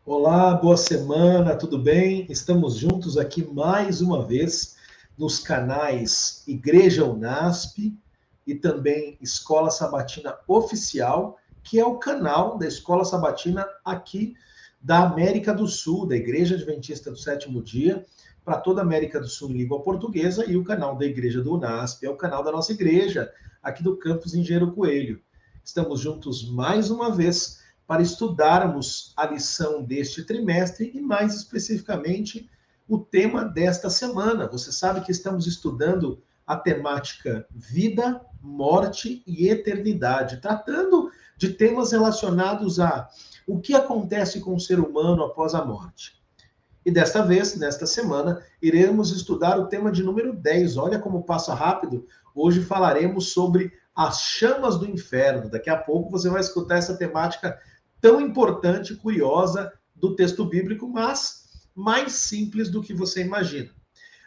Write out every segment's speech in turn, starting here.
Olá, boa semana, tudo bem? Estamos juntos aqui mais uma vez nos canais Igreja Unasp e também Escola Sabatina Oficial, que é o canal da Escola Sabatina aqui da América do Sul, da Igreja Adventista do Sétimo Dia, para toda a América do Sul em língua portuguesa, e o canal da Igreja do Unasp é o canal da nossa igreja, aqui do campus Engenheiro Coelho. Estamos juntos mais uma vez para estudarmos a lição deste trimestre e, mais especificamente, o tema desta semana. Você sabe que estamos estudando a temática vida, morte e eternidade, tratando de temas relacionados a o que acontece com o ser humano após a morte. E desta vez, nesta semana, iremos estudar o tema de número 10. Olha como passa rápido. Hoje falaremos sobre as chamas do inferno. Daqui a pouco você vai escutar essa temática tão importante e curiosa do texto bíblico, mas mais simples do que você imagina.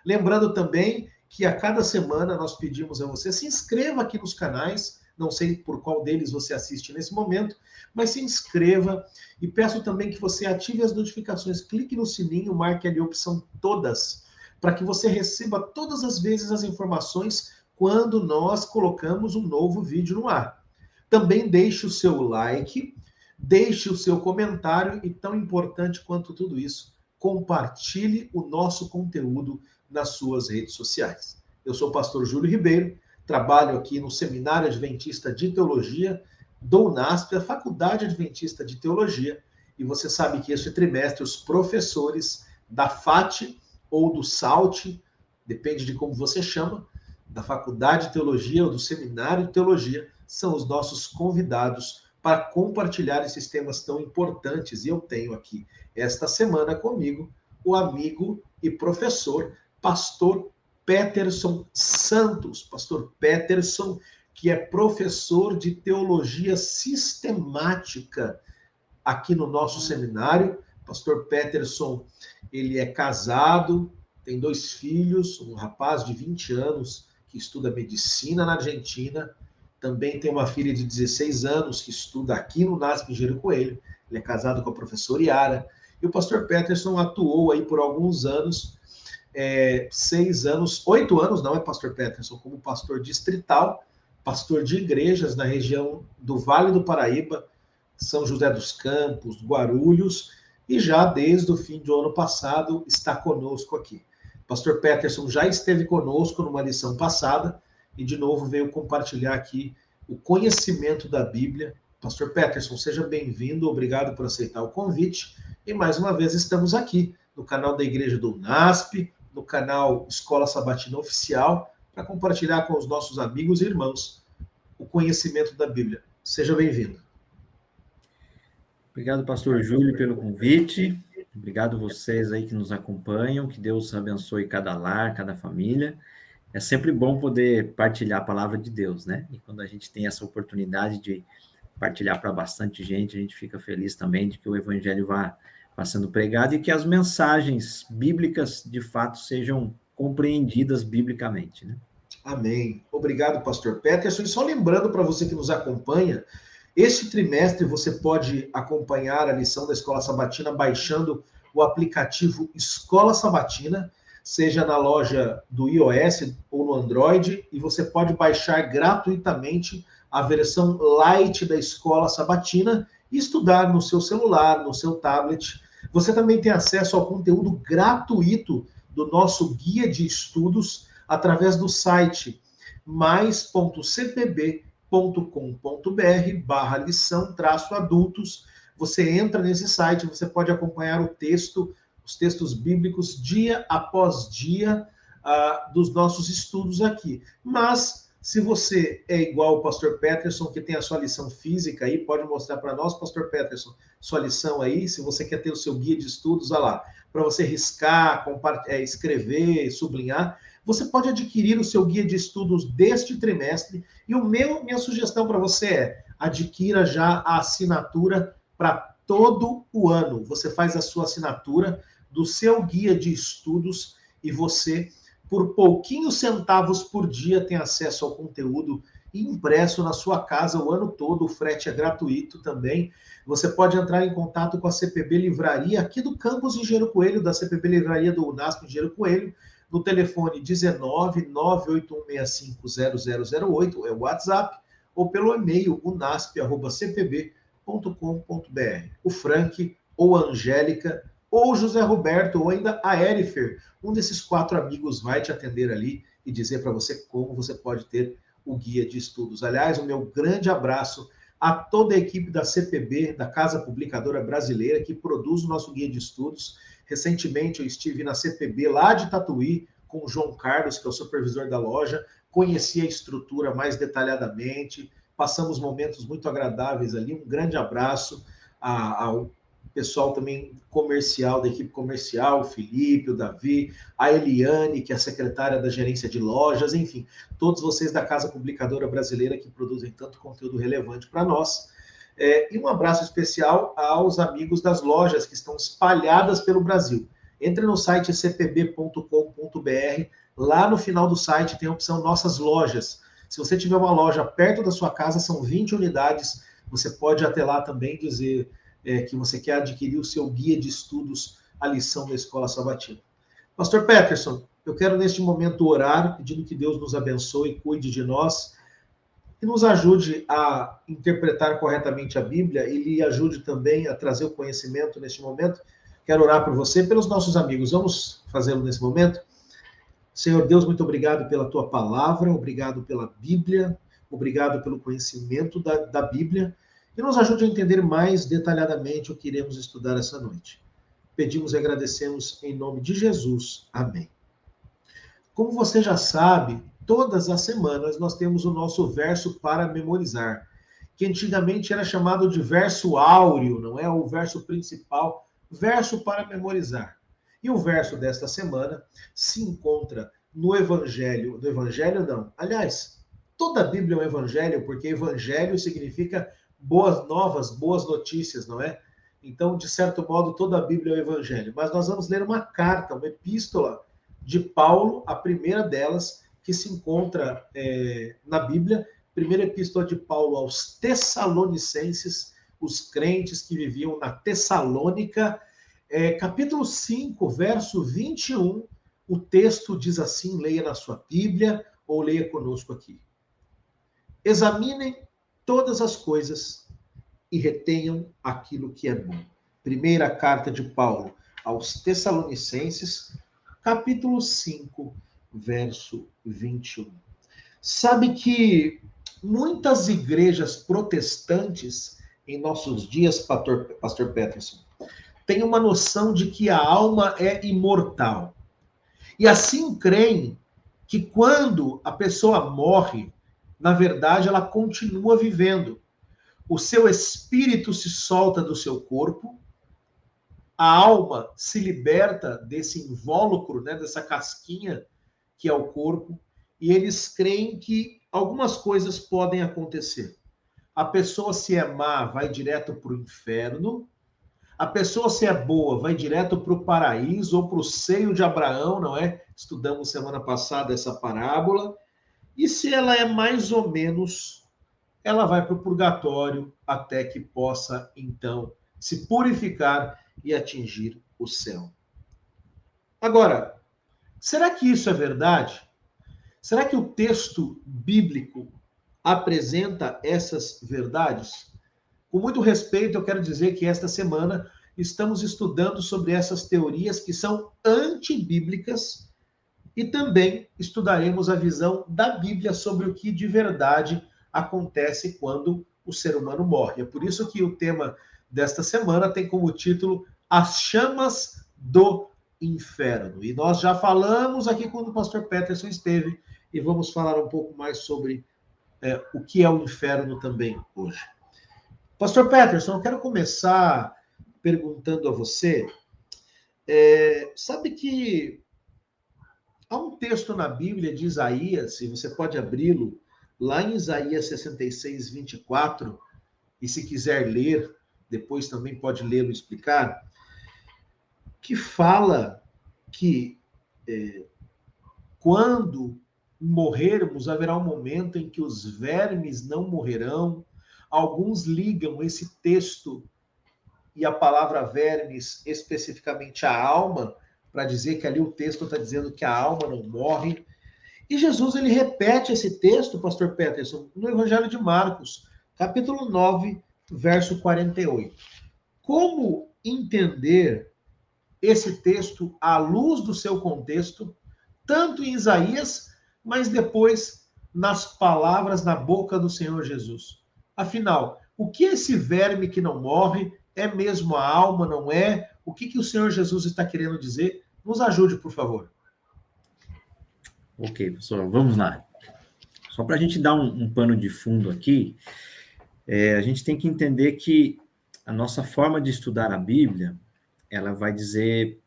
Lembrando também que a cada semana nós pedimos a você, se inscreva aqui nos canais, não sei por qual deles você assiste nesse momento, mas se inscreva e peço também que você ative as notificações, clique no sininho, marque ali a opção todas, para que você receba todas as vezes as informações quando nós colocamos um novo vídeo no ar. Também deixe o seu like, deixe o seu comentário e, tão importante quanto tudo isso, compartilhe o nosso conteúdo nas suas redes sociais. Eu sou o pastor Júlio Ribeiro, trabalho aqui no Seminário Adventista de Teologia do UNASP, a Faculdade Adventista de Teologia, e você sabe que este trimestre os professores da FAT ou do SALT, depende de como você chama, da Faculdade de Teologia ou do Seminário de Teologia, são os nossos convidados para compartilhar esses temas tão importantes. E eu tenho aqui, esta semana comigo, o amigo e professor, pastor Peterson Santos. Pastor Peterson, que é professor de teologia sistemática aqui no nosso seminário. Pastor Peterson, ele é casado, tem 2 filhos, um rapaz de 20 anos que estuda medicina na Argentina, também tem uma filha de 16 anos que estuda aqui no NASP Engenheiro Coelho. Ele é casado com a professora Yara. E o pastor Peterson atuou aí por alguns anos, 6 anos, 8 anos, não é pastor Peterson, como pastor distrital, pastor de igrejas na região do Vale do Paraíba, São José dos Campos, Guarulhos, e já desde o fim do ano passado está conosco aqui. Pastor Peterson já esteve conosco numa lição passada, e de novo veio compartilhar aqui o conhecimento da Bíblia. Pastor Peterson, seja bem-vindo, obrigado por aceitar o convite. E mais uma vez estamos aqui no canal da Igreja do UNASP, no canal Escola Sabatina Oficial, para compartilhar com os nossos amigos e irmãos o conhecimento da Bíblia. Seja bem-vindo. Obrigado, pastor Júlio, pelo convite. Obrigado vocês aí que nos acompanham. Que Deus abençoe cada lar, cada família. É sempre bom poder partilhar a palavra de Deus, né? E quando a gente tem essa oportunidade de partilhar para bastante gente, a gente fica feliz também de que o evangelho vá sendo pregado e que as mensagens bíblicas, de fato, sejam compreendidas biblicamente, né? Amém. Obrigado, pastor Peterson. E só lembrando para você que nos acompanha, este trimestre você pode acompanhar a lição da Escola Sabatina baixando o aplicativo Escola Sabatina, seja na loja do iOS ou no Android, e você pode baixar gratuitamente a versão light da Escola Sabatina e estudar no seu celular, no seu tablet. Você também tem acesso ao conteúdo gratuito do nosso guia de estudos através do site mais.cpb.com.br/lição-adultos. Você entra nesse site, você pode acompanhar o texto, os textos bíblicos dia após dia dos nossos estudos aqui. Mas se você é igual o pastor Peterson, que tem a sua lição física aí, pode mostrar para nós, pastor Peterson, sua lição aí, se você quer ter o seu guia de estudos, olha lá, para você riscar, escrever, sublinhar, você pode adquirir o seu guia de estudos deste trimestre. E minha sugestão para você é: adquira já a assinatura para todo o ano. Você faz a sua assinatura do seu guia de estudos e você, por pouquinhos centavos por dia, tem acesso ao conteúdo e impresso na sua casa o ano todo. O frete é gratuito também. Você pode entrar em contato com a CPB Livraria, aqui do campus Engenheiro Coelho, da CPB Livraria do UNASP Engenheiro Coelho, no telefone 19 981650008, é o WhatsApp, ou pelo e-mail unasp@cpb.com.br. O Frank, ou a Angélica, ou o José Roberto, ou ainda a Erifer, um desses 4 amigos vai te atender ali e dizer para você como você pode ter o guia de estudos. Aliás, o meu grande abraço a toda a equipe da CPB, da Casa Publicadora Brasileira, que produz o nosso guia de estudos. Recentemente eu estive na CPB lá de Tatuí, com o João Carlos, que é o supervisor da loja, conheci a estrutura mais detalhadamente, passamos momentos muito agradáveis ali. Um grande abraço ao pessoal também comercial, da equipe comercial, o Felipe, o Davi, a Eliane, que é a secretária da gerência de lojas, enfim, todos vocês da Casa Publicadora Brasileira que produzem tanto conteúdo relevante para nós. E um abraço especial aos amigos das lojas que estão espalhadas pelo Brasil. Entre no site cpb.com.br, lá no final do site tem a opção Nossas Lojas. Se você tiver uma loja perto da sua casa, são 20 unidades, você pode até lá também dizer que você quer adquirir o seu guia de estudos, a lição da Escola Sabatina. Pastor Peterson, eu quero neste momento orar, pedindo que Deus nos abençoe, cuide de nós, e nos ajude a interpretar corretamente a Bíblia e lhe ajude também a trazer o conhecimento neste momento. Quero orar por você e pelos nossos amigos. Vamos fazê-lo nesse momento? Senhor Deus, muito obrigado pela tua palavra, obrigado pela Bíblia, obrigado pelo conhecimento da Bíblia, e nos ajude a entender mais detalhadamente o que iremos estudar essa noite. Pedimos e agradecemos em nome de Jesus. Amém. Como você já sabe, todas as semanas nós temos o nosso verso para memorizar, que antigamente era chamado de verso áureo, não é? O verso principal, verso para memorizar. E o verso desta semana se encontra no Evangelho não, aliás, toda a Bíblia é um Evangelho, porque Evangelho significa boas novas, boas notícias, não é? Então, de certo modo, toda a Bíblia é um Evangelho. Mas nós vamos ler uma carta, uma epístola de Paulo, a primeira delas, que se encontra na Bíblia, primeira epístola de Paulo aos Tessalonicenses, os crentes que viviam na Tessalônica, capítulo 5, verso 21, o texto diz assim, leia na sua Bíblia ou leia conosco aqui. Examinem todas as coisas e retenham aquilo que é bom. Primeira carta de Paulo aos Tessalonicenses, capítulo 5, verso 21. Sabe que muitas igrejas protestantes em nossos dias, Pastor Peterson, têm uma noção de que a alma é imortal. E assim creem que quando a pessoa morre, na verdade ela continua vivendo. O seu espírito se solta do seu corpo, a alma se liberta desse invólucro, né, dessa casquinha que é o corpo, e eles creem que algumas coisas podem acontecer. A pessoa, se é má, vai direto para o inferno. A pessoa, se é boa, vai direto para o paraíso ou para o seio de Abraão, não é? Estudamos semana passada essa parábola. E se ela é mais ou menos, ela vai para o purgatório até que possa, então, se purificar e atingir o céu. Agora, será que isso é verdade? Será que o texto bíblico apresenta essas verdades? Com muito respeito, eu quero dizer que esta semana estamos estudando sobre essas teorias que são antibíblicas e também estudaremos a visão da Bíblia sobre o que de verdade acontece quando o ser humano morre. É por isso que o tema desta semana tem como título As Chamas do Inferno. E nós já falamos aqui quando o pastor Peterson esteve e vamos falar um pouco mais sobre o que é o inferno também hoje. Pastor Peterson, eu quero começar perguntando a você, sabe que há um texto na Bíblia de Isaías, e você pode abri-lo, lá em Isaías 66, 24, e se quiser ler, depois também pode lê-lo e explicar, que fala que quando morrermos, haverá um momento em que os vermes não morrerão. Alguns ligam esse texto e a palavra vermes especificamente à alma, para dizer que ali o texto está dizendo que a alma não morre. E Jesus ele repete esse texto, pastor Peterson, no Evangelho de Marcos, capítulo 9, verso 48. Como entender esse texto à luz do seu contexto, tanto em Isaías, mas depois nas palavras na boca do Senhor Jesus? Afinal, o que é esse verme que não morre? É mesmo a alma, não é? O que o Senhor Jesus está querendo dizer? Nos ajude, por favor. Ok, pessoal, vamos lá. Só para a gente dar um pano de fundo aqui, a gente tem que entender que a nossa forma de estudar a Bíblia, ela vai dizer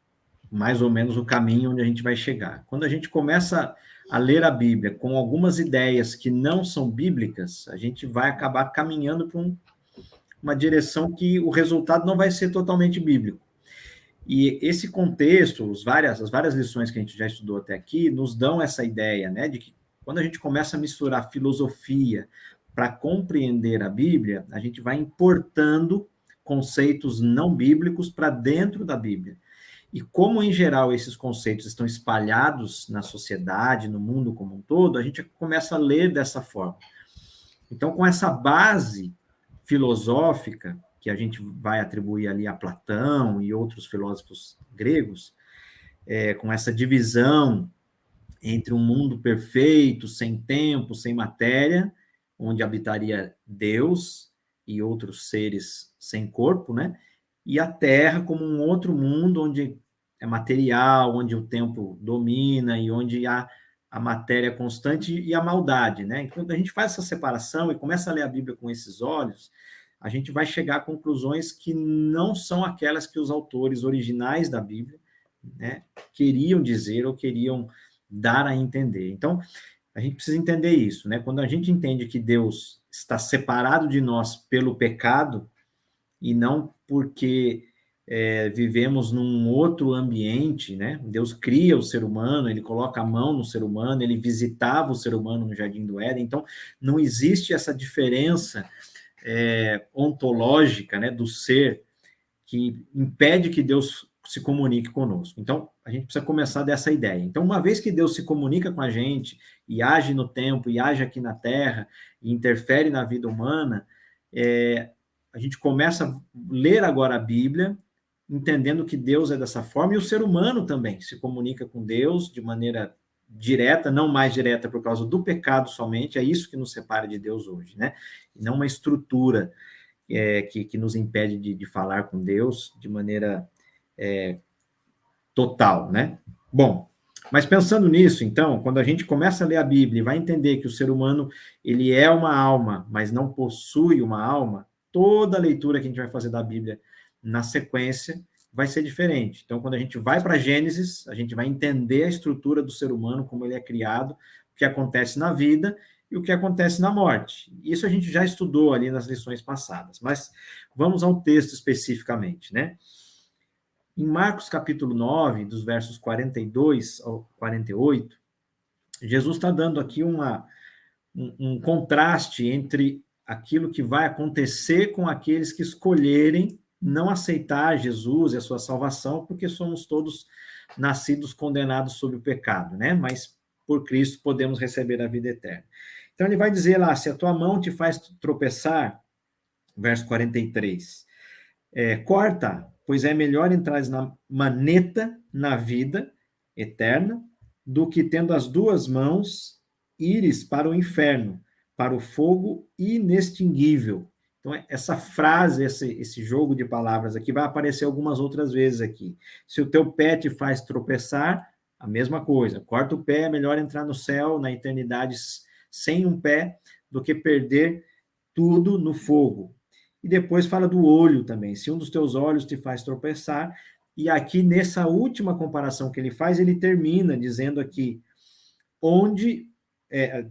mais ou menos o caminho onde a gente vai chegar. Quando a gente começa a ler a Bíblia com algumas ideias que não são bíblicas, a gente vai acabar caminhando para uma direção que o resultado não vai ser totalmente bíblico. E esse contexto, as várias lições que a gente já estudou até aqui, nos dão essa ideia, né, de que quando a gente começa a misturar filosofia para compreender a Bíblia, a gente vai importando conceitos não bíblicos para dentro da Bíblia. E como, em geral, esses conceitos estão espalhados na sociedade, no mundo como um todo, a gente começa a ler dessa forma. Então, com essa base filosófica, que a gente vai atribuir ali a Platão e outros filósofos gregos, com essa divisão entre um mundo perfeito, sem tempo, sem matéria, onde habitaria Deus e outros seres sem corpo, né? E a Terra como um outro mundo onde é material, onde o tempo domina e onde há a matéria constante e a maldade, né? Quando a gente faz essa separação e começa a ler a Bíblia com esses olhos, a gente vai chegar a conclusões que não são aquelas que os autores originais da Bíblia, né, queriam dizer ou queriam dar a entender. Então, a gente precisa entender isso, né? Quando a gente entende que Deus está separado de nós pelo pecado e não porque vivemos num outro ambiente, né? Deus cria o ser humano, ele coloca a mão no ser humano, ele visitava o ser humano no Jardim do Éden, então não existe essa diferença ontológica, né, do ser que impede que Deus se comunique conosco. Então, a gente precisa começar dessa ideia. Então, uma vez que Deus se comunica com a gente e age no tempo, e age aqui na Terra, e interfere na vida humana, a gente começa a ler agora a Bíblia, entendendo que Deus é dessa forma, e o ser humano também se comunica com Deus de maneira direta, não mais direta por causa do pecado somente, é isso que nos separa de Deus hoje, né? E não uma estrutura que nos impede de falar com Deus de maneira total, né? Bom, mas pensando nisso, então, quando a gente começa a ler a Bíblia e vai entender que o ser humano, ele é uma alma, mas não possui uma alma, toda a leitura que a gente vai fazer da Bíblia na sequência vai ser diferente. Então, quando a gente vai para Gênesis, a gente vai entender a estrutura do ser humano, como ele é criado, o que acontece na vida e o que acontece na morte. Isso a gente já estudou ali nas lições passadas, mas vamos ao texto especificamente, né? Em Marcos capítulo 9, dos versos 42 ao 48, Jesus está dando aqui um contraste entre aquilo que vai acontecer com aqueles que escolherem não aceitar Jesus e a sua salvação, porque somos todos nascidos condenados sob o pecado, né? Mas por Cristo podemos receber a vida eterna. Então ele vai dizer lá, se a tua mão te faz tropeçar, verso 43, corta, pois é melhor entrar na maneta na vida eterna do que tendo as duas mãos ires para o inferno, para o fogo inextinguível. Então, essa frase, esse jogo de palavras aqui vai aparecer algumas outras vezes aqui. Se o teu pé te faz tropeçar, a mesma coisa. Corta o pé, é melhor entrar no céu, na eternidade, sem um pé, do que perder tudo no fogo. E depois fala do olho também. Se um dos teus olhos te faz tropeçar, e aqui nessa última comparação que ele faz, ele termina dizendo aqui,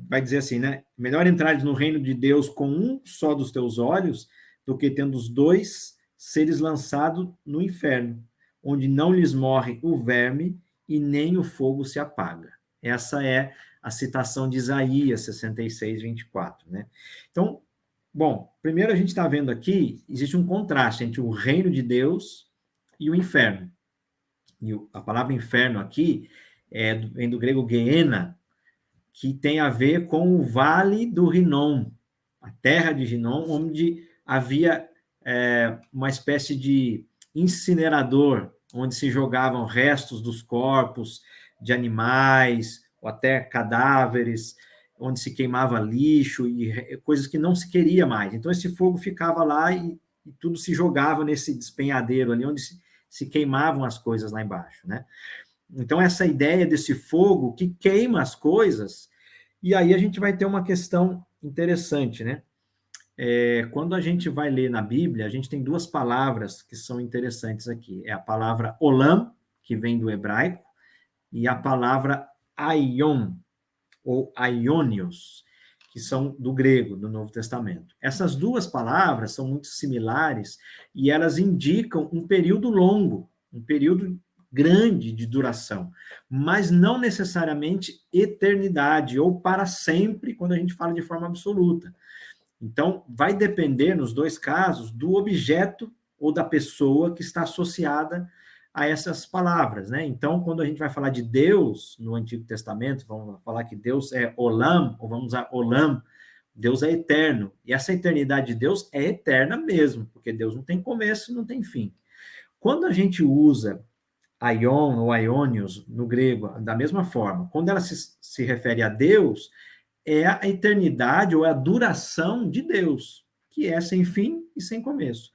vai dizer assim, né? Melhor entrares no reino de Deus com um só dos teus olhos, do que tendo os dois seres lançados no inferno, onde não lhes morre o verme e nem o fogo se apaga. Essa é a citação de Isaías 66, 24, né? Então, bom, primeiro a gente está vendo aqui, existe um contraste entre o reino de Deus e o inferno. E a palavra inferno aqui vem do grego Gehenna, que tem a ver com o vale do Rinom, a terra de Rinom, onde havia uma espécie de incinerador, onde se jogavam restos dos corpos de animais, ou até cadáveres, onde se queimava lixo e coisas que não se queria mais. Então, esse fogo ficava lá e tudo se jogava nesse despenhadeiro ali, onde se queimavam as coisas lá embaixo, né? Então, essa ideia desse fogo que queima as coisas, e aí a gente vai ter uma questão interessante, né? Quando a gente vai ler na Bíblia, a gente tem duas palavras que são interessantes aqui. É a palavra olam, que vem do hebraico, e a palavra aion, ou aionios, que são do grego, do Novo Testamento. Essas duas palavras são muito similares e elas indicam um período longo, um período grande de duração, mas não necessariamente eternidade ou para sempre, quando a gente fala de forma absoluta. Então, vai depender, nos dois casos, do objeto ou da pessoa que está associada a essas palavras, né? Então, quando a gente vai falar de Deus no Antigo Testamento, vamos falar que Deus é Olam, ou vamos usar Olam, Deus é eterno. E essa eternidade de Deus é eterna mesmo, porque Deus não tem começo e não tem fim. Quando a gente usa aion ou aionios no grego, da mesma forma, quando ela se refere a Deus, é a eternidade ou a duração de Deus, que é sem fim e sem começo.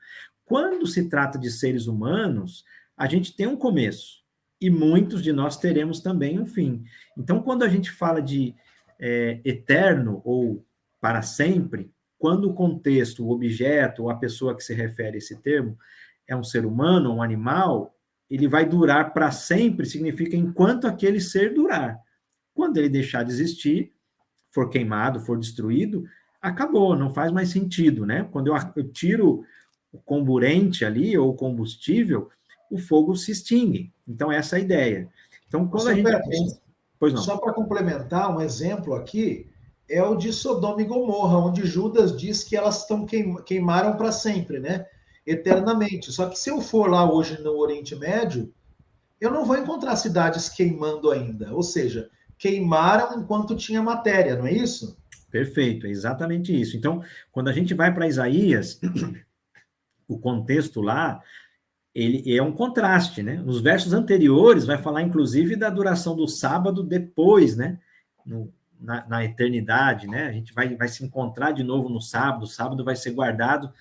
Quando se trata de seres humanos, a gente tem um começo e muitos de nós teremos também um fim. Então, quando a gente fala de eterno ou para sempre, quando o contexto, o objeto ou a pessoa que se refere a esse termo é um ser humano, um animal, ele vai durar para sempre, significa enquanto aquele ser durar. Quando ele deixar de existir, for queimado, for destruído, acabou, não faz mais sentido, né? Quando eu tiro o comburente ali, ou o combustível, o fogo se extingue. Então, essa é a ideia. Então, quando a gente pensa... Pois não. Só para complementar, um exemplo aqui é o de Sodoma e Gomorra, onde Judas diz que elas queimaram para sempre, né? Eternamente. Só que se eu for lá hoje no Oriente Médio, eu não vou encontrar cidades queimando ainda. Ou seja, queimaram enquanto tinha matéria, não é isso? Perfeito, é exatamente isso. Então, quando a gente vai para Isaías, o contexto lá, ele é um contraste, né? Nos versos anteriores, vai falar, inclusive, da duração do sábado depois, né? Na eternidade, né? A gente vai se encontrar de novo no sábado, o sábado vai ser guardado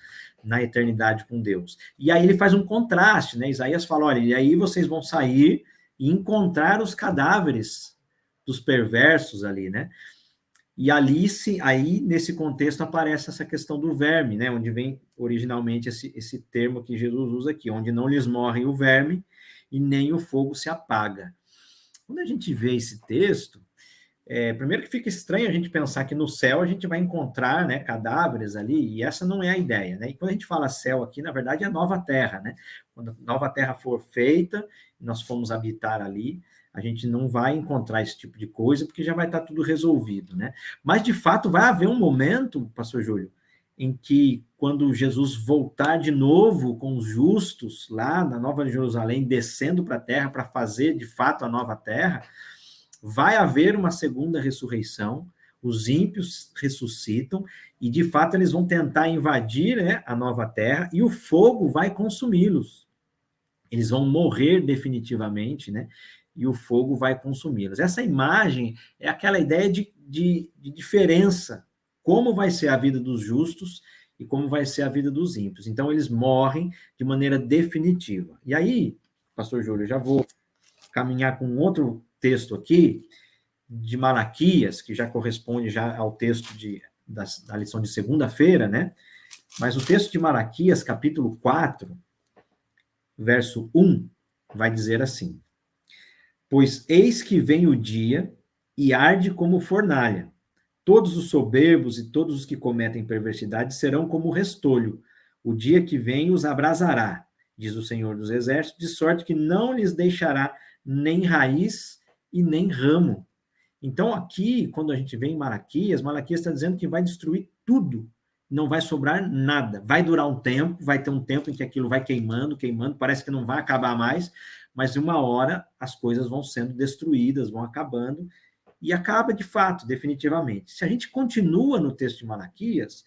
na eternidade com Deus. E aí ele faz um contraste, né? Isaías fala, olha, e aí vocês vão sair e encontrar os cadáveres dos perversos ali, né? E ali, aí, nesse contexto, aparece essa questão do verme, né? Onde vem originalmente esse termo que Jesus usa aqui, onde não lhes morre o verme e nem o fogo se apaga. Quando a gente vê esse texto, primeiro que fica estranho a gente pensar que no céu a gente vai encontrar, né, cadáveres ali, e essa não é a ideia, né? E quando a gente fala céu aqui, na verdade é a nova terra, né? Quando a nova terra for feita, nós formos habitar ali, a gente não vai encontrar esse tipo de coisa, porque já vai estar tudo resolvido, né? Mas, de fato, vai haver um momento, pastor Júlio, em que, quando Jesus voltar de novo com os justos, lá na Nova Jerusalém, descendo para a terra para fazer, de fato, a nova terra, vai haver uma segunda ressurreição, os ímpios ressuscitam, e, de fato, eles vão tentar invadir, né, a nova terra, e o fogo vai consumi-los. Eles vão morrer definitivamente, né? E o fogo vai consumi-los. Essa imagem é aquela ideia de diferença, como vai ser a vida dos justos e como vai ser a vida dos ímpios. Então, eles morrem de maneira definitiva. E aí, pastor Júlio, eu já vou caminhar com outro texto aqui, de Malaquias, que já corresponde já ao texto da lição de segunda-feira, né? Mas o texto de Malaquias, capítulo 4, verso 1, vai dizer assim: pois eis que vem o dia e arde como fornalha. Todos os soberbos e todos os que cometem perversidade serão como restolho. O dia que vem os abrasará, diz o Senhor dos Exércitos, de sorte que não lhes deixará nem raiz e nem ramo. Então, aqui, quando a gente vê em Malaquias, Malaquias está dizendo que vai destruir tudo, não vai sobrar nada. Vai durar um tempo, vai ter um tempo em que aquilo vai queimando, queimando, parece que não vai acabar mais, mas uma hora as coisas vão sendo destruídas, vão acabando, e acaba de fato, definitivamente. Se a gente continua no texto de Malaquias,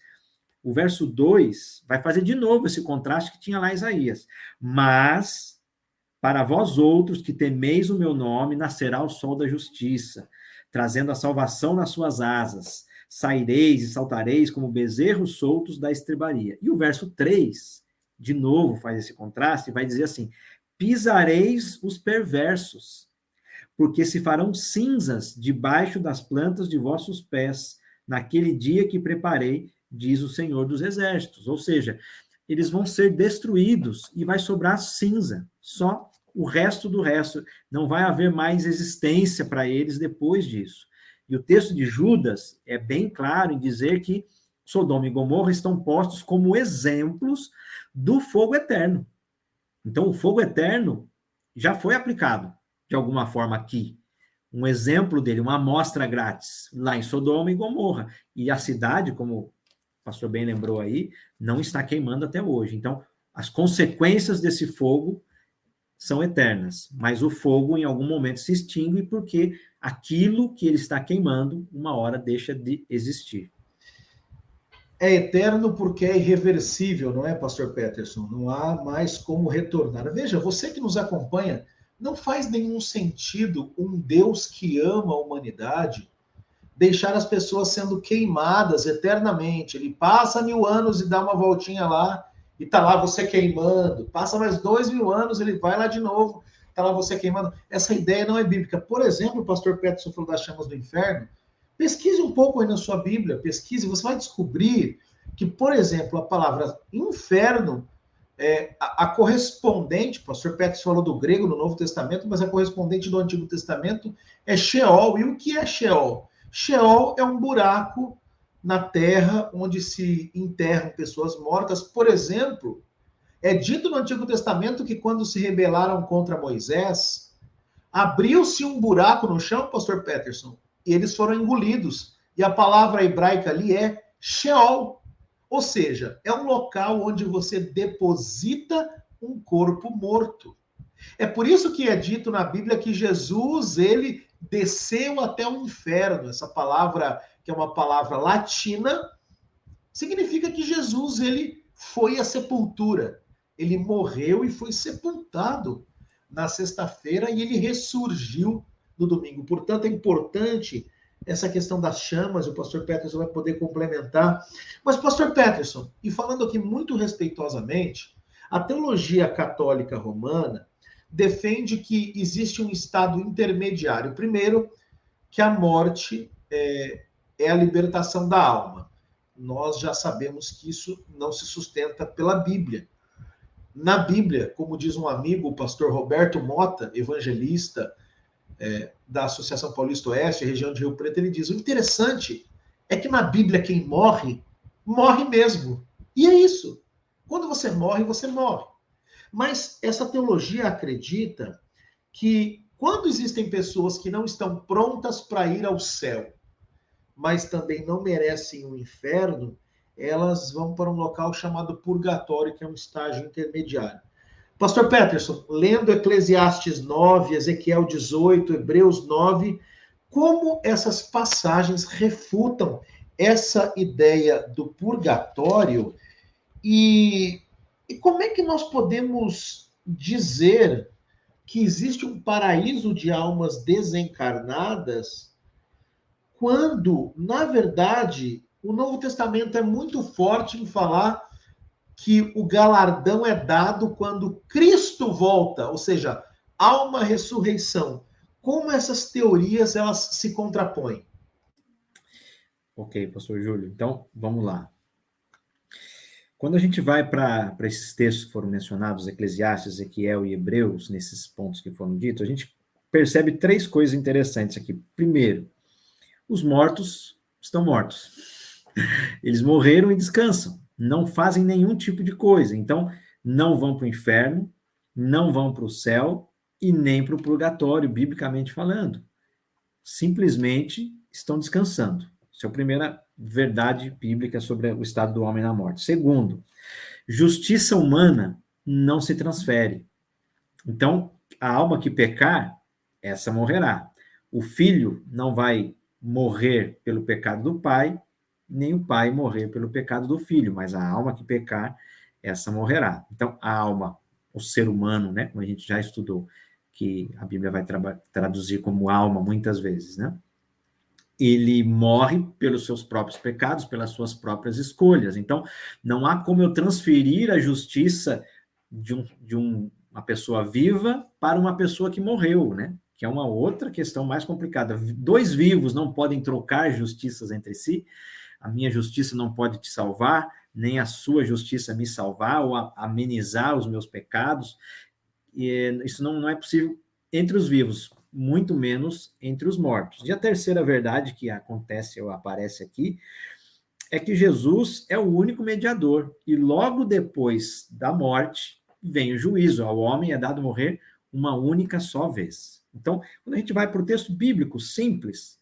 o verso 2 vai fazer de novo esse contraste que tinha lá em Isaías. Mas, para vós outros que temeis o meu nome, nascerá o sol da justiça, trazendo a salvação nas suas asas. Saireis e saltareis como bezerros soltos da estrebaria. E o verso 3, de novo, faz esse contraste e vai dizer assim: pisareis os perversos, porque se farão cinzas debaixo das plantas de vossos pés, naquele dia que preparei, diz o Senhor dos Exércitos. Ou seja, eles vão ser destruídos e vai sobrar cinza, só o resto do resto. Não vai haver mais existência para eles depois disso. E o texto de Judas é bem claro em dizer que Sodoma e Gomorra estão postos como exemplos do fogo eterno. Então, o fogo eterno já foi aplicado de alguma forma aqui. Um exemplo dele, uma amostra grátis, lá em Sodoma e Gomorra. E a cidade, como o pastor bem lembrou aí, não está queimando até hoje. Então, as consequências desse fogo são eternas, mas o fogo em algum momento se extingue porque aquilo que ele está queimando, uma hora deixa de existir. É eterno porque é irreversível, não é, pastor Peterson? Não há mais como retornar. Veja, você que nos acompanha, não faz nenhum sentido um Deus que ama a humanidade deixar as pessoas sendo queimadas eternamente. Ele passa 1000 anos e dá uma voltinha lá, e tá lá você queimando. Passa mais 2000 anos, ele vai lá de novo, tá lá você queimando. Essa ideia não é bíblica. Por exemplo, o pastor Peterson falou das chamas do inferno. Pesquise um pouco aí na sua Bíblia, pesquise, você vai descobrir que, por exemplo, a palavra inferno, a correspondente, o pastor Peterson falou do grego no Novo Testamento, mas a correspondente do Antigo Testamento é Sheol. E o que é Sheol? Sheol é um buraco na terra onde se enterram pessoas mortas. Por exemplo, é dito no Antigo Testamento que quando se rebelaram contra Moisés, abriu-se um buraco no chão, pastor Peterson, e eles foram engolidos. E a palavra hebraica ali é Sheol. Ou seja, é um local onde você deposita um corpo morto. É por isso que é dito na Bíblia que Jesus, ele desceu até o inferno. Essa palavra, que é uma palavra latina, significa que Jesus, ele foi à sepultura. Ele morreu e foi sepultado na sexta-feira e ele ressurgiu no domingo. Portanto, é importante essa questão das chamas, o pastor Peterson vai poder complementar. Mas, pastor Peterson, e falando aqui muito respeitosamente, a teologia católica romana defende que existe um estado intermediário. Primeiro, que a morte é a libertação da alma. Nós já sabemos que isso não se sustenta pela Bíblia. Na Bíblia, como diz um amigo, o pastor Roberto Mota, evangelista da Associação Paulista Oeste, região de Rio Preto, ele diz: o interessante é que na Bíblia quem morre, morre mesmo. E é isso. Quando você morre, você morre. Mas essa teologia acredita que quando existem pessoas que não estão prontas para ir ao céu, mas também não merecem o inferno, elas vão para um local chamado purgatório, que é um estágio intermediário. Pastor Peterson, lendo Eclesiastes 9, Ezequiel 18, Hebreus 9, como essas passagens refutam essa ideia do purgatório e como é que nós podemos dizer que existe um paraíso de almas desencarnadas quando, na verdade, o Novo Testamento é muito forte em falar que o galardão é dado quando Cristo volta, ou seja, há uma ressurreição. Como essas teorias elas se contrapõem? Ok, pastor Júlio. Então, vamos lá. Quando a gente vai para esses textos que foram mencionados, Eclesiastes, Ezequiel e Hebreus, nesses pontos que foram ditos, a gente percebe 3 coisas interessantes aqui. Primeiro, os mortos estão mortos. Eles morreram e descansam. Não fazem nenhum tipo de coisa. Então, não vão para o inferno, não vão para o céu e nem para o purgatório, biblicamente falando. simplesmente estão descansando. Essa é a primeira verdade bíblica sobre o estado do homem na morte. Segundo, justiça humana não se transfere. Então, a alma que pecar, essa morrerá. O filho não vai morrer pelo pecado do pai, nem o pai morrer pelo pecado do filho, mas a alma que pecar, essa morrerá. Então, a alma, o ser humano, né, como a gente já estudou, que a Bíblia vai traduzir como alma muitas vezes, né? Ele morre pelos seus próprios pecados, pelas suas próprias escolhas. Então, não há como eu transferir a justiça de uma pessoa viva para uma pessoa que morreu, né? Que é uma outra questão mais complicada. Dois vivos não podem trocar justiças entre si. A minha justiça não pode te salvar, nem a sua justiça me salvar ou amenizar os meus pecados. E isso não é possível entre os vivos, muito menos entre os mortos. E a terceira verdade que acontece ou aparece aqui é que Jesus é o único mediador, e logo depois da morte vem o juízo. Ao homem é dado morrer uma única só vez. Então, quando a gente vai para o texto bíblico simples,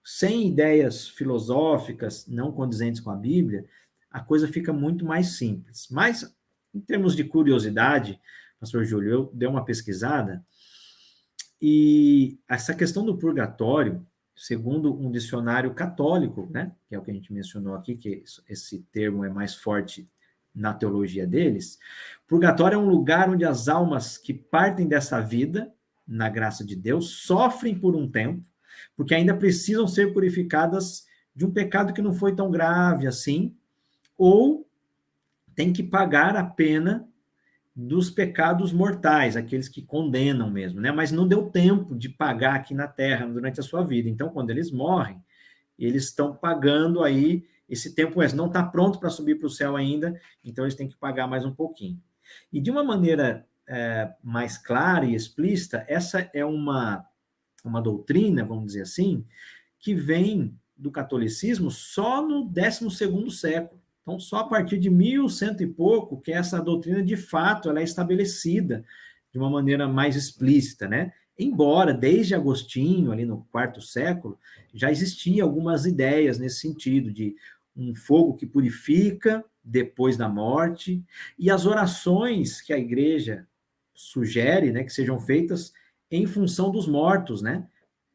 sem ideias filosóficas não condizentes com a Bíblia, a coisa fica muito mais simples. Mas, em termos de curiosidade, pastor Júlio, eu dei uma pesquisada, e essa questão do purgatório, segundo um dicionário católico, né, que é o que a gente mencionou aqui, que esse termo é mais forte na teologia deles, purgatório é um lugar onde as almas que partem dessa vida, na graça de Deus, sofrem por um tempo, porque ainda precisam ser purificadas de um pecado que não foi tão grave assim, ou tem que pagar a pena dos pecados mortais, aqueles que condenam mesmo, né? Mas não deu tempo de pagar aqui na Terra durante a sua vida. Então, quando eles morrem, eles estão pagando aí esse tempo, não está pronto para subir para o céu ainda, então eles têm que pagar mais um pouquinho. E de uma maneira mais clara e explícita, essa é uma doutrina, vamos dizer assim, que vem do catolicismo só no 12º século. Então, só a partir de 1100 e pouco que essa doutrina, de fato, ela é estabelecida de uma maneira mais explícita, né? Embora, desde Agostinho, ali no 4º século, já existiam algumas ideias nesse sentido, de um fogo que purifica depois da morte, e as orações que a igreja sugere, né, que sejam feitas em função dos mortos, né?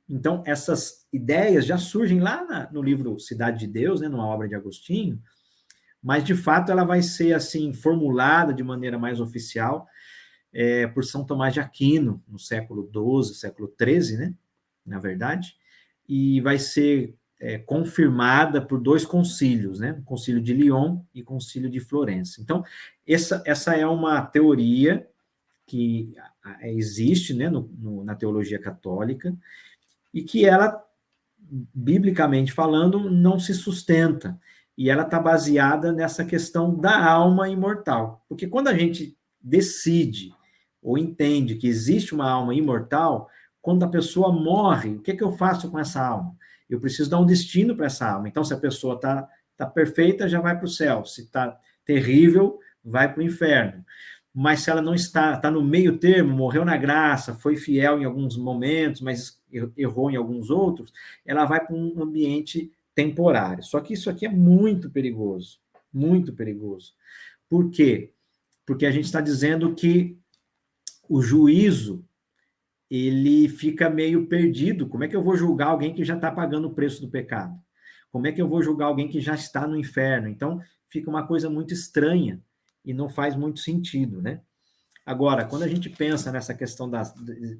Então, essas ideias já surgem lá no livro Cidade de Deus, né, numa obra de Agostinho, mas, de fato, ela vai ser, assim, formulada de maneira mais oficial por São Tomás de Aquino, no século XII, século XIII, né, na verdade, e vai ser confirmada por 2 concílios, né, o Concílio de Lyon e o Concílio de Florença. Então, essa é uma teoria que existe, né, na teologia católica, e que ela, biblicamente falando, não se sustenta. E ela está baseada nessa questão da alma imortal. Porque quando a gente decide ou entende que existe uma alma imortal, quando a pessoa morre, o que eu faço com essa alma? Eu preciso dar um destino para essa alma. Então, se a pessoa está perfeita, já vai para o céu. Se está terrível, vai para o inferno. Mas se ela não está no meio termo, morreu na graça, foi fiel em alguns momentos, mas errou em alguns outros, ela vai para um ambiente temporário. Só que isso aqui é muito perigoso, muito perigoso. Por quê? Porque a gente está dizendo que o juízo, ele fica meio perdido. Como é que eu vou julgar alguém que já está pagando o preço do pecado? Como é que eu vou julgar alguém que já está no inferno? Então, fica uma coisa muito estranha e não faz muito sentido, né? Agora, quando a gente pensa nessa questão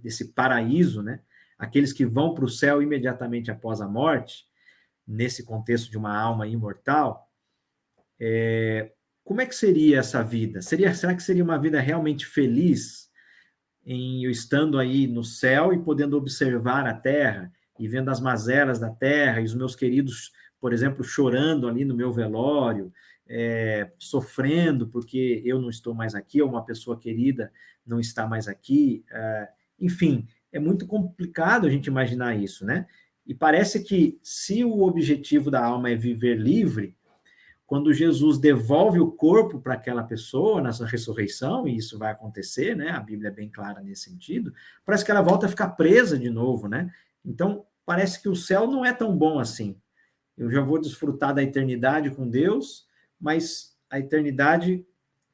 desse paraíso, né? Aqueles que vão para o céu imediatamente após a morte, nesse contexto de uma alma imortal, como é que seria essa vida? Será que seria uma vida realmente feliz em eu estando aí no céu e podendo observar a terra e vendo as mazelas da terra e os meus queridos, por exemplo, chorando ali no meu velório, sofrendo porque eu não estou mais aqui, ou uma pessoa querida não está mais aqui, enfim, é muito complicado a gente imaginar isso, né? E parece que se o objetivo da alma é viver livre, quando Jesus devolve o corpo para aquela pessoa nessa ressurreição, e isso vai acontecer, né? A Bíblia é bem clara nesse sentido, parece que ela volta a ficar presa de novo, né? Então, parece que o céu não é tão bom assim. Eu já vou desfrutar da eternidade com Deus, mas a eternidade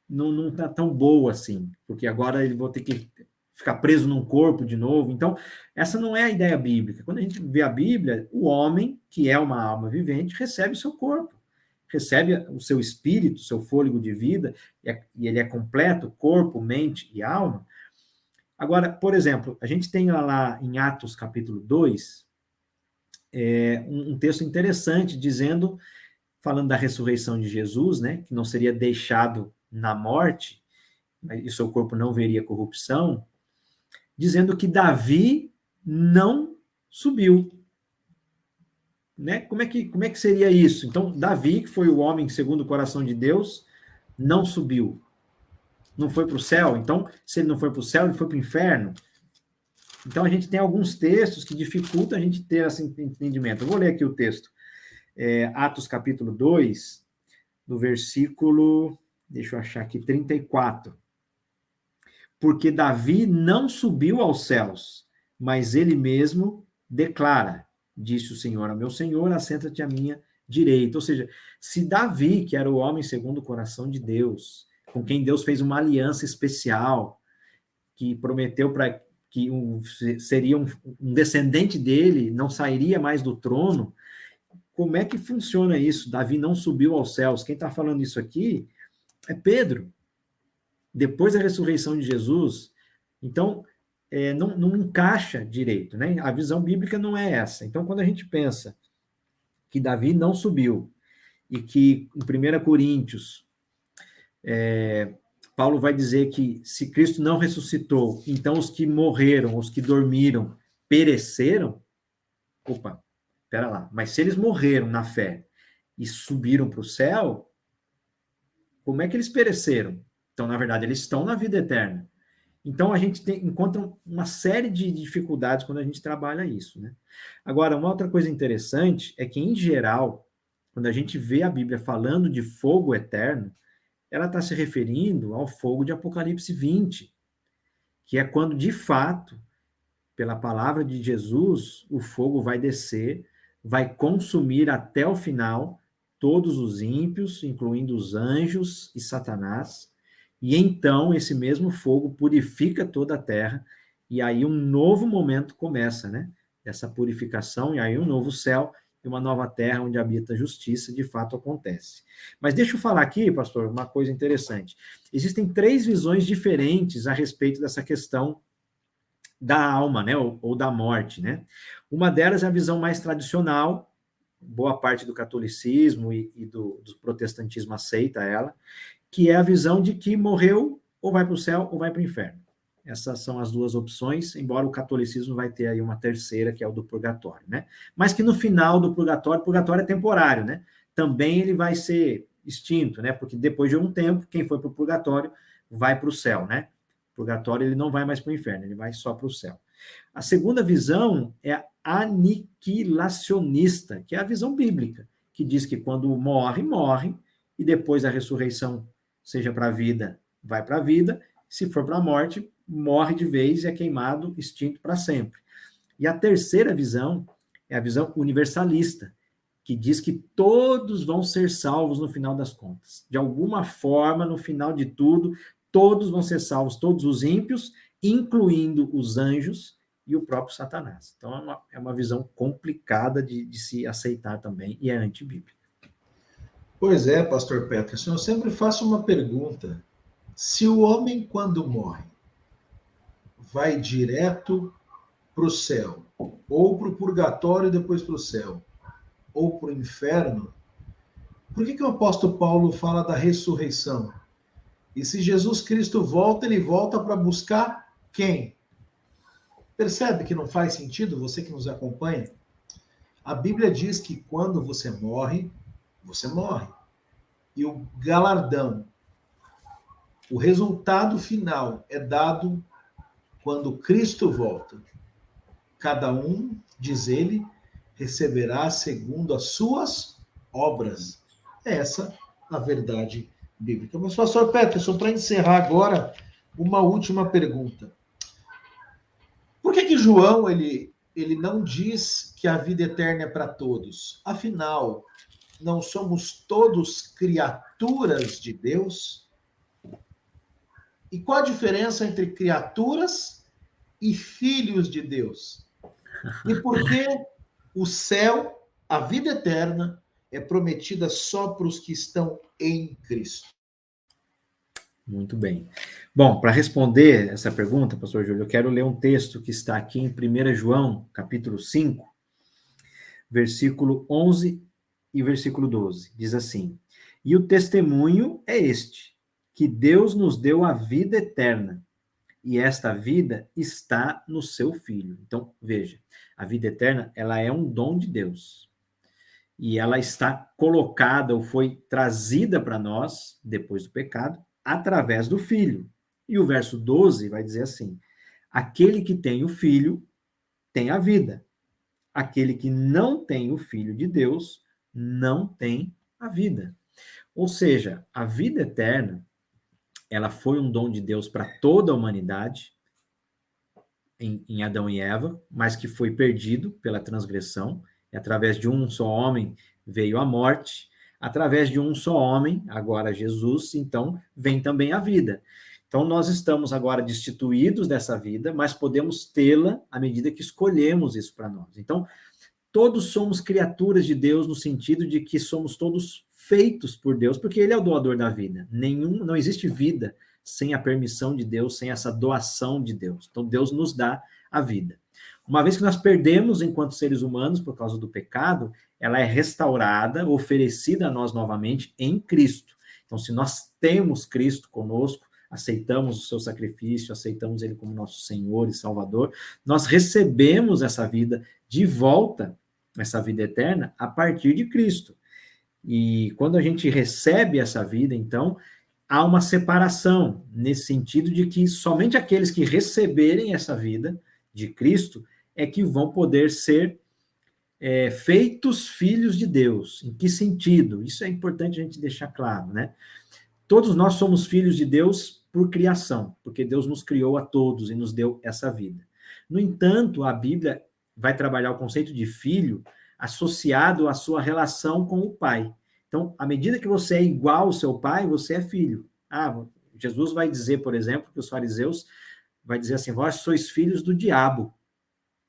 não está tão boa assim, porque agora eu vou ter que ficar preso num corpo de novo. Então, essa não é a ideia bíblica. Quando a gente vê a Bíblia, o homem, que é uma alma vivente, recebe o seu corpo, recebe o seu espírito, o seu fôlego de vida, e ele é completo, corpo, mente e alma. Agora, por exemplo, a gente tem lá em Atos capítulo 2, um texto interessante dizendo, falando da ressurreição de Jesus, né, que não seria deixado na morte, e seu corpo não veria corrupção, dizendo que Davi não subiu. Né? Como é que seria isso? Então, Davi, que foi o homem segundo o coração de Deus, não subiu. Não foi para o céu. Então, se ele não foi para o céu, ele foi para o inferno. Então, a gente tem alguns textos que dificultam a gente ter esse entendimento. Eu vou ler aqui o texto. Atos capítulo 2, do versículo, deixa eu achar aqui, 34. Porque Davi não subiu aos céus, mas ele mesmo declara, disse o Senhor a meu Senhor, assenta-te à minha direita. Ou seja, se Davi, que era o homem segundo o coração de Deus, com quem Deus fez uma aliança especial, que prometeu para que seria um descendente dele, não sairia mais do trono, como é que funciona isso? Davi não subiu aos céus. Quem está falando isso aqui é Pedro. Depois da ressurreição de Jesus, então, não encaixa direito, né? A visão bíblica não é essa. Então, quando a gente pensa que Davi não subiu, e que em 1 Coríntios, Paulo vai dizer que se Cristo não ressuscitou, então os que morreram, os que dormiram, pereceram, opa, espera lá, mas se eles morreram na fé e subiram para o céu, como é que eles pereceram? Então, na verdade, eles estão na vida eterna. Então, a gente encontra uma série de dificuldades quando a gente trabalha isso, né? Agora, uma outra coisa interessante é que, em geral, quando a gente vê a Bíblia falando de fogo eterno, ela está se referindo ao fogo de Apocalipse 20, que é quando, de fato, pela palavra de Jesus, o fogo vai descer, vai consumir até o final todos os ímpios, incluindo os anjos e Satanás, e então esse mesmo fogo purifica toda a terra, e aí um novo momento começa, né? Essa purificação, e aí um novo céu e uma nova terra onde habita a justiça, de fato acontece. Mas deixa eu falar aqui, pastor, uma coisa interessante. Existem 3 visões diferentes a respeito dessa questão da alma, né? Ou da morte, né? Uma delas é a visão mais tradicional, boa parte do catolicismo e do protestantismo aceita ela, que é a visão de que morreu, ou vai para o céu, ou vai para o inferno. Essas são as 2 opções, embora o catolicismo vai ter aí uma terceira, que é o do purgatório, né? Mas que no final do purgatório, o purgatório é temporário, né? Também ele vai ser extinto, né? Porque depois de um tempo, quem foi para o purgatório vai para o céu, né? O purgatório ele não vai mais para o inferno, ele vai só para o céu. A segunda visão é a aniquilacionista, que é a visão bíblica, que diz que quando morre, morre, e depois da ressurreição, seja para a vida, vai para a vida, se for para a morte, morre de vez e é queimado, extinto para sempre. E a terceira visão é a visão universalista, que diz que todos vão ser salvos no final das contas. De alguma forma, no final de tudo, todos vão ser salvos, todos os ímpios, incluindo os anjos e o próprio Satanás. Então, é uma visão complicada de se aceitar também, e é antibíblica. Pois é, pastor Peterson, eu sempre faço uma pergunta. Se o homem, quando morre, vai direto para o céu, ou para o purgatório e depois para o céu, ou para o inferno, por que o apóstolo Paulo fala da ressurreição? E se Jesus Cristo volta, ele volta para buscar quem? Percebe que não faz sentido, você que nos acompanha? A Bíblia diz que quando você morre, você morre. E o galardão, o resultado final é dado quando Cristo volta. Cada um, diz ele, receberá segundo as suas obras. Essa é a verdade bíblica. Mas, pastor Peterson, para encerrar agora, uma última pergunta. Por que João ele ele não diz que a vida eterna é para todos. Afinal, não somos todos criaturas de Deus? E qual a diferença entre criaturas e filhos de Deus? E por que o céu, a vida eterna, é prometida só para os que estão em Cristo? Muito bem. Bom, para responder essa pergunta, pastor Júlio, eu quero ler um texto que está aqui em 1 João, capítulo 5, versículo 11 e versículo 12. Diz assim: E o testemunho é este, que Deus nos deu a vida eterna, e esta vida está no seu Filho. Então, veja, a vida eterna, ela é um dom de Deus. E ela está colocada, ou foi trazida para nós, depois do pecado, através do Filho. E o verso 12 vai dizer assim: aquele que tem o Filho tem a vida. Aquele que não tem o Filho de Deus não tem a vida. Ou seja, a vida eterna, ela foi um dom de Deus para toda a humanidade, em Adão e Eva, mas que foi perdido pela transgressão, e através de um só homem veio a morte, através de um só homem, agora Jesus, então vem também a vida. Então nós estamos agora destituídos dessa vida, mas podemos tê-la à medida que escolhemos isso para nós. Então, todos somos criaturas de Deus no sentido de que somos todos feitos por Deus, porque Ele é o doador da vida. Não existe vida sem a permissão de Deus, sem essa doação de Deus. Então, Deus nos dá a vida. Uma vez que nós perdemos enquanto seres humanos por causa do pecado, ela é restaurada, oferecida a nós novamente em Cristo. Então, se nós temos Cristo conosco, aceitamos o seu sacrifício, aceitamos Ele como nosso Senhor e Salvador, nós recebemos essa vida de volta, essa vida eterna, a partir de Cristo. E quando a gente recebe essa vida, então, há uma separação, nesse sentido de que somente aqueles que receberem essa vida de Cristo é que vão poder ser feitos filhos de Deus. Em que sentido? Isso é importante a gente deixar claro, né? Todos nós somos filhos de Deus por criação, porque Deus nos criou a todos e nos deu essa vida. No entanto, a Bíblia vai trabalhar o conceito de filho associado à sua relação com o pai. Então, à medida que você é igual ao seu pai, você é filho. Jesus vai dizer, por exemplo, que os fariseus vai dizer assim: vós sois filhos do diabo,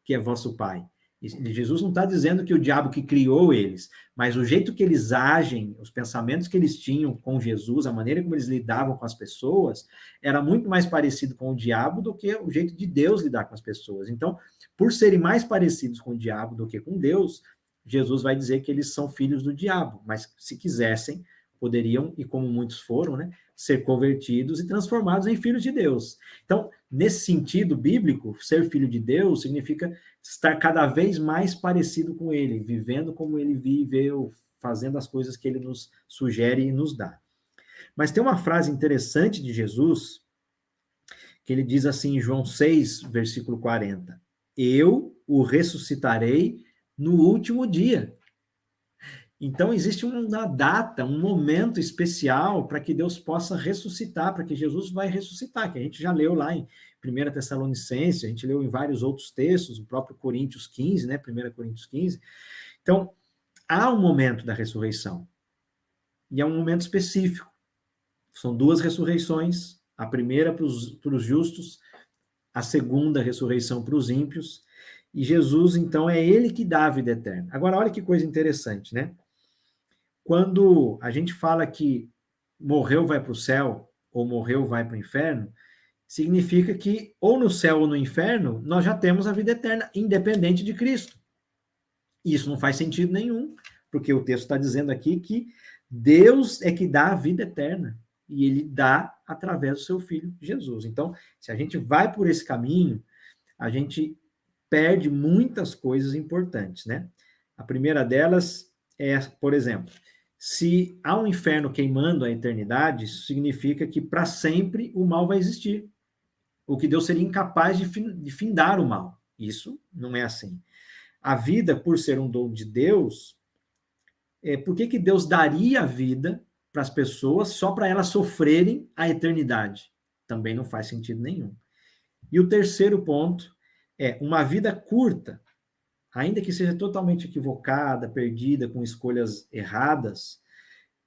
que é vosso pai. E Jesus não está dizendo que o diabo que criou eles, mas o jeito que eles agem, os pensamentos que eles tinham com Jesus, a maneira como eles lidavam com as pessoas, era muito mais parecido com o diabo do que o jeito de Deus lidar com as pessoas. Então, por serem mais parecidos com o diabo do que com Deus, Jesus vai dizer que eles são filhos do diabo, mas se quisessem, poderiam, e como muitos foram, né, ser convertidos e transformados em filhos de Deus. Então, nesse sentido bíblico, ser filho de Deus significa estar cada vez mais parecido com Ele, vivendo como Ele viveu, fazendo as coisas que Ele nos sugere e nos dá. Mas tem uma frase interessante de Jesus, que ele diz assim em João 6, versículo 40, eu o ressuscitarei no último dia. Então, existe uma data, um momento especial para que Deus possa ressuscitar, para que Jesus vai ressuscitar, que a gente já leu lá em 1 Tessalonicenses, a gente leu em vários outros textos, o próprio Coríntios 15, né? 1 Coríntios 15. Então, há um momento da ressurreição, e é um momento específico. São duas ressurreições, a primeira para os justos, a segunda ressurreição para os ímpios, e Jesus, então, é Ele que dá a vida eterna. Agora, olha que coisa interessante, né? Quando a gente fala que morreu vai para o céu, ou morreu vai para o inferno, significa que ou no céu ou no inferno, nós já temos a vida eterna, independente de Cristo. E isso não faz sentido nenhum, porque o texto está dizendo aqui que Deus é que dá a vida eterna, e Ele dá através do seu Filho Jesus. Então, se a gente vai por esse caminho, a gente perde muitas coisas importantes, né? A primeira delas é, por exemplo, se há um inferno queimando a eternidade, isso significa que para sempre o mal vai existir. O que Deus seria incapaz de findar o mal. Isso não é assim. A vida, por ser um dom de Deus, por que Deus daria a vida para as pessoas só para elas sofrerem a eternidade? Também não faz sentido nenhum. E o terceiro ponto é uma vida curta ainda que seja totalmente equivocada, perdida, com escolhas erradas,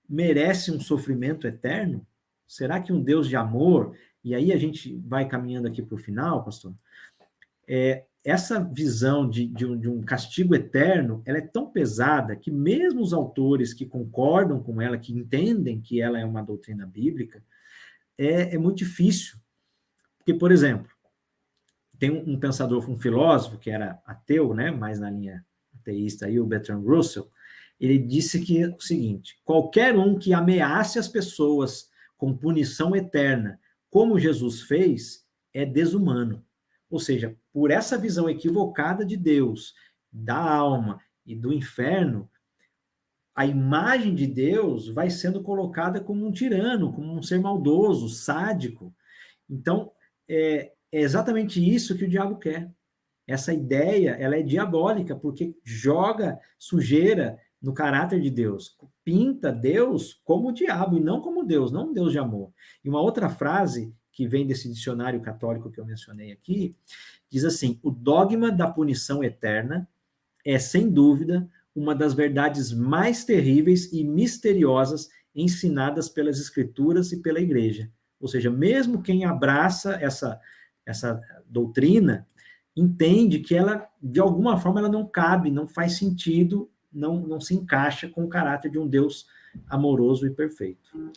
merece um sofrimento eterno? Será que um Deus de amor, e aí a gente vai caminhando aqui para o final, pastor, essa visão de um castigo eterno, ela é tão pesada que mesmo os autores que concordam com ela, que entendem que ela é uma doutrina bíblica, é muito difícil. Porque, por exemplo, tem um pensador, um filósofo que era ateu, né, mais na linha ateísta, aí, o Bertrand Russell, ele disse que é o seguinte: qualquer um que ameace as pessoas com punição eterna, como Jesus fez, é desumano. Ou seja, por essa visão equivocada de Deus, da alma e do inferno, a imagem de Deus vai sendo colocada como um tirano, como um ser maldoso, sádico. Então, é exatamente isso que o diabo quer. Essa ideia, ela é diabólica, porque joga sujeira no caráter de Deus, pinta Deus como o diabo e não como Deus, não um Deus de amor. E uma outra frase que vem desse dicionário católico que eu mencionei aqui, diz assim: o dogma da punição eterna é, sem dúvida, uma das verdades mais terríveis e misteriosas ensinadas pelas Escrituras e pela Igreja. Ou seja, mesmo quem abraça essa doutrina entende que ela, de alguma forma, ela não cabe, não faz sentido, não se encaixa com o caráter de um Deus amoroso e perfeito.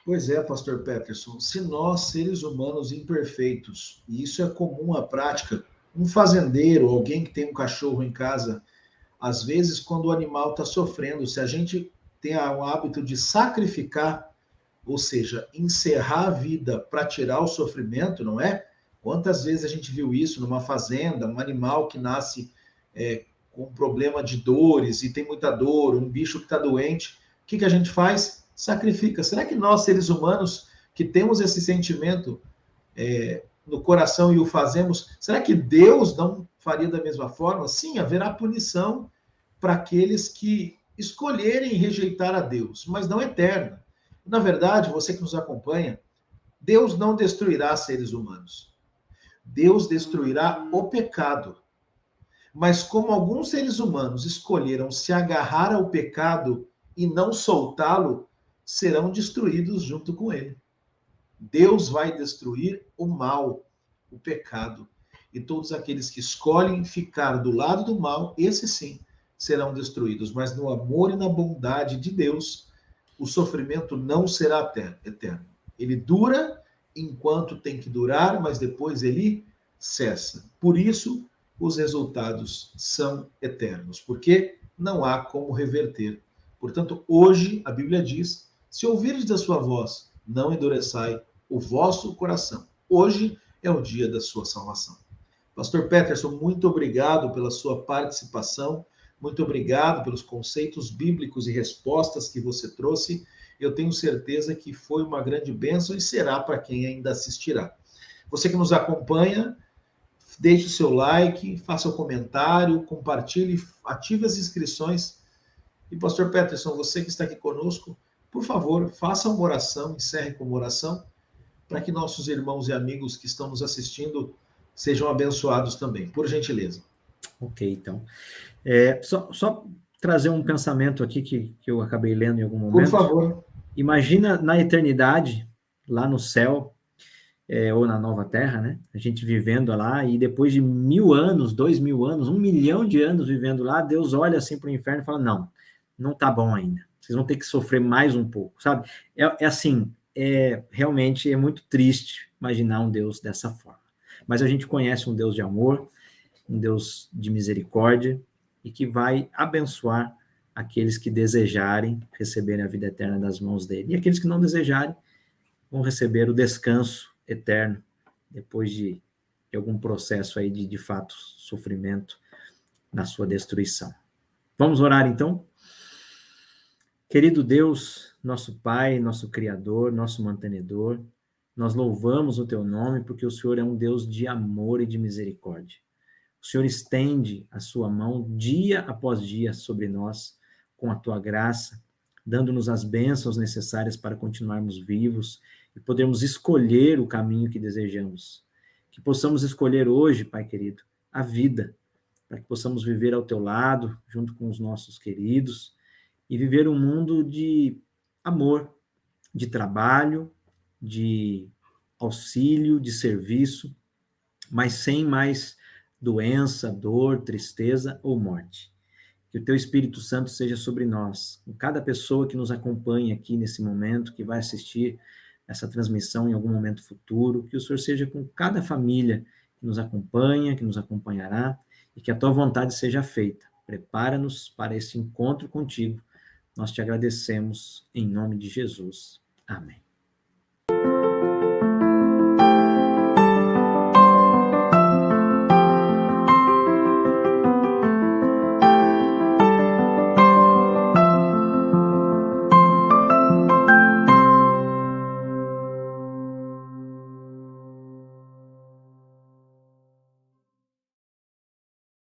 Pois é, pastor Peterson, se nós, seres humanos imperfeitos, e isso é comum à prática, um fazendeiro, alguém que tem um cachorro em casa, às vezes, quando o animal está sofrendo, se a gente tem o hábito de sacrificar, ou seja, encerrar a vida para tirar o sofrimento, não é? Quantas vezes a gente viu isso numa fazenda, um animal que nasce com um problema de dores e tem muita dor, um bicho que está doente, o que a gente faz? Sacrifica. Será que nós, seres humanos, que temos esse sentimento no coração e o fazemos, será que Deus não faria da mesma forma? Sim, haverá punição para aqueles que escolherem rejeitar a Deus, mas não eterna. Na verdade, você que nos acompanha, Deus não destruirá seres humanos. Deus destruirá o pecado. Mas como alguns seres humanos escolheram se agarrar ao pecado e não soltá-lo, serão destruídos junto com ele. Deus vai destruir o mal, o pecado. E todos aqueles que escolhem ficar do lado do mal, esses sim, serão destruídos. Mas no amor e na bondade de Deus, o sofrimento não será eterno. Ele dura enquanto tem que durar, mas depois ele cessa. Por isso, os resultados são eternos, porque não há como reverter. Portanto, hoje, a Bíblia diz: se ouvirdes da sua voz, não endureçai o vosso coração. Hoje é o dia da sua salvação. Pastor Peterson, muito obrigado pela sua participação, muito obrigado pelos conceitos bíblicos e respostas que você trouxe. Eu tenho certeza que foi uma grande bênção e será para quem ainda assistirá. Você que nos acompanha, deixe o seu like, faça o comentário, compartilhe, ative as inscrições. E, pastor Peterson, você que está aqui conosco, por favor, faça uma oração, encerre com uma oração, para que nossos irmãos e amigos que estão nos assistindo sejam abençoados também, por gentileza. Ok, então. Só trazer um pensamento aqui que eu acabei lendo em algum momento. Por favor. Imagina na eternidade, lá no céu, ou na nova terra, né? A gente vivendo lá, e depois de 1000 anos, 2000 anos, 1 milhão de anos vivendo lá, Deus olha assim para o inferno e fala: não tá bom ainda. Vocês vão ter que sofrer mais um pouco, sabe? Assim, realmente é muito triste imaginar um Deus dessa forma. Mas a gente conhece um Deus de amor, um Deus de misericórdia, e que vai abençoar aqueles que desejarem receberem a vida eterna das mãos dele. E aqueles que não desejarem vão receber o descanso eterno, depois de algum processo aí de fato, sofrimento na sua destruição. Vamos orar, então? Querido Deus, nosso Pai, nosso Criador, nosso mantenedor, nós louvamos o teu nome porque o Senhor é um Deus de amor e de misericórdia. O Senhor estende a sua mão dia após dia sobre nós, com a tua graça, dando-nos as bênçãos necessárias para continuarmos vivos e podermos escolher o caminho que desejamos. Que possamos escolher hoje, Pai querido, a vida, para que possamos viver ao teu lado, junto com os nossos queridos, e viver um mundo de amor, de trabalho, de auxílio, de serviço, mas sem mais doença, dor, tristeza ou morte. Que o teu Espírito Santo seja sobre nós, com cada pessoa que nos acompanha aqui nesse momento, que vai assistir essa transmissão em algum momento futuro, que o Senhor seja com cada família que nos acompanha, que nos acompanhará, e que a tua vontade seja feita. Prepara-nos para esse encontro contigo. Nós te agradecemos em nome de Jesus. Amém.